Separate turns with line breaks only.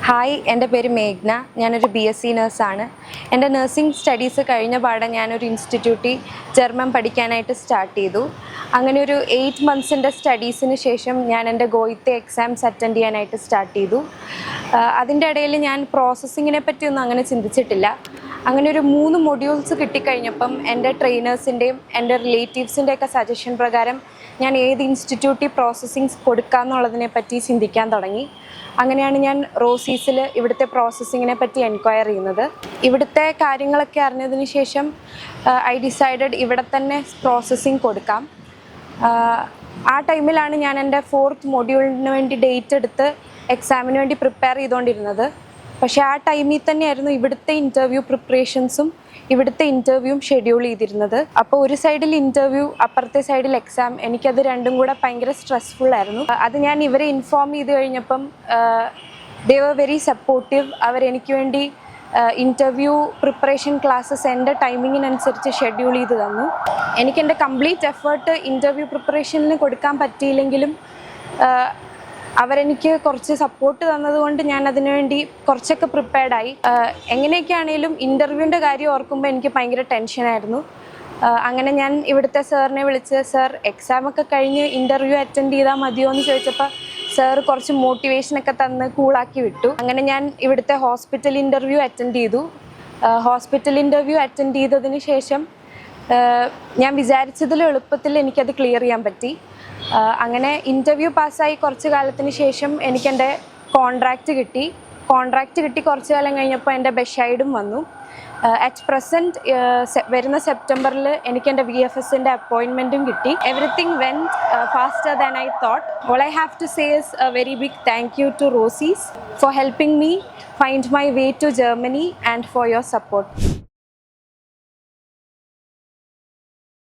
Hi, എൻ്റെ പേര് മേഘ്ന. ഞാനൊരു BSc നഴ്സാണ്. എൻ്റെ നഴ്സിംഗ് സ്റ്റഡീസ് കഴിഞ്ഞ പാടെ ഞാനൊരു ഇൻസ്റ്റിറ്റ്യൂട്ടിൽ ജർമ്മൻ പഠിക്കാനായിട്ട് സ്റ്റാർട്ട് ചെയ്തു. അങ്ങനെ ഒരു 8 മന്ത്സിൻ്റെ സ്റ്റഡീസിന് ശേഷം ഞാൻ എൻ്റെ ഗോയിത്തെ എക്സാംസ് അറ്റൻഡ് ചെയ്യാനായിട്ട് സ്റ്റാർട്ട് ചെയ്തു. അതിൻ്റെ ഇടയിൽ ഞാൻ പ്രോസസ്സിങ്ങിനെ പറ്റിയൊന്നും അങ്ങനെ ചിന്തിച്ചിട്ടില്ല. അങ്ങനെ ഒരു 3 മൊഡ്യൂൾസ് കിട്ടിക്കഴിഞ്ഞപ്പം എൻ്റെ ട്രെയിനേഴ്സിൻ്റെയും എൻ്റെ റിലേറ്റീവ്സിൻ്റെയൊക്കെ സജഷൻ പ്രകാരം ഞാൻ ഏത് ഇൻസ്റ്റിറ്റ്യൂട്ടിൽ പ്രോസസ്സിങ്സ് കൊടുക്കാമെന്നുള്ളതിനെ പറ്റി ചിന്തിക്കാൻ തുടങ്ങി. അങ്ങനെയാണ് ഞാൻ റോസീസിൽ ഇവിടുത്തെ പ്രോസസ്സിങ്ങിനെ പറ്റി എൻക്വയർ ചെയ്യുന്നത്. ഇവിടുത്തെ കാര്യങ്ങളൊക്കെ അറിഞ്ഞതിന് ശേഷം ഐ ഡിസൈഡഡ് ഇവിടെ തന്നെ പ്രോസസ്സിങ് കൊടുക്കാം. ആ ടൈമിലാണ് ഞാൻ എൻ്റെ 4th മൊഡ്യൂളിന് വേണ്ടി ഡേറ്റ് എടുത്ത് എക്സാമിന് വേണ്ടി പ്രിപ്പയർ ചെയ്തുകൊണ്ടിരുന്നത്. പക്ഷേ ആ ടൈമിൽ തന്നെയായിരുന്നു ഇവിടുത്തെ ഇൻ്റർവ്യൂ പ്രിപ്പറേഷൻസും ഇവിടുത്തെ ഇൻ്റർവ്യൂവും ഷെഡ്യൂൾ ചെയ്തിരുന്നത്. അപ്പോൾ ഒരു സൈഡിൽ ഇൻ്റർവ്യൂ, അപ്പുറത്തെ സൈഡിൽ എക്സാം. എനിക്കത് രണ്ടും കൂടെ ഭയങ്കര സ്ട്രെസ്ഫുൾ ആയിരുന്നു. അത് ഞാൻ ഇവരെ ഇൻഫോം ചെയ്ത് കഴിഞ്ഞപ്പം ദേ വർ വെരി സപ്പോർട്ടീവ്. അവരെനിക്ക് വേണ്ടി ഇൻ്റർവ്യൂ പ്രിപ്പറേഷൻ ക്ലാസ്സസ് എൻ്റെ ടൈമിങ്ങിനനുസരിച്ച് ഷെഡ്യൂൾ ചെയ്ത് തന്നു. എനിക്കെൻ്റെ കംപ്ലീറ്റ് എഫേർട്ട് ഇൻ്റർവ്യൂ പ്രിപ്പറേഷനിൽ കൊടുക്കാൻ പറ്റിയില്ലെങ്കിലും അവരെനിക്ക് കുറച്ച് സപ്പോർട്ട് തന്നതുകൊണ്ട് ഞാൻ അതിനുവേണ്ടി കുറച്ചൊക്കെ പ്രിപ്പയർഡായി. എങ്ങനെയൊക്കെയാണേലും ഇൻ്റർവ്യൂവിൻ്റെ കാര്യം ഓർക്കുമ്പോൾ എനിക്ക് ഭയങ്കര ടെൻഷനായിരുന്നു. അങ്ങനെ ഞാൻ ഇവിടുത്തെ സാറിനെ വിളിച്ച്, സാർ എക്സാമൊക്കെ കഴിഞ്ഞ് ഇൻ്റർവ്യൂ അറ്റൻഡ് ചെയ്താൽ മതിയോ എന്ന് ചോദിച്ചപ്പോൾ സാർ കുറച്ച് മോട്ടിവേഷനൊക്കെ തന്ന് കൂളാക്കി വിട്ടു. അങ്ങനെ ഞാൻ ഇവിടുത്തെ ഹോസ്പിറ്റൽ ഇൻ്റർവ്യൂ അറ്റൻഡ് ചെയ്തു. ഹോസ്പിറ്റൽ ഇൻ്റർവ്യൂ അറ്റൻഡ് ചെയ്തതിന് ശേഷം ഞാൻ വിചാരിച്ചതിലും എളുപ്പത്തിൽ എനിക്കത് ക്ലിയർ ചെയ്യാൻ പറ്റി. അങ്ങനെ ഇൻ്റർവ്യൂ പാസ്സായി കുറച്ച് കാലത്തിന് ശേഷം എനിക്കെൻ്റെ കോൺട്രാക്റ്റ് കിട്ടി. കുറച്ച് കാലം കഴിഞ്ഞപ്പോൾ എൻ്റെ ബെഷൈഡും വന്നു. അറ്റ് പ്രസൻറ്റ് വരുന്ന സെപ്റ്റംബറിൽ എനിക്കെൻ്റെ VFSൻ്റെ അപ്പോയിൻമെൻറ്റും കിട്ടി. Everything went faster than I thought. All I have to say is a very big thank you to Rosis for helping me find my way to Germany and for your support.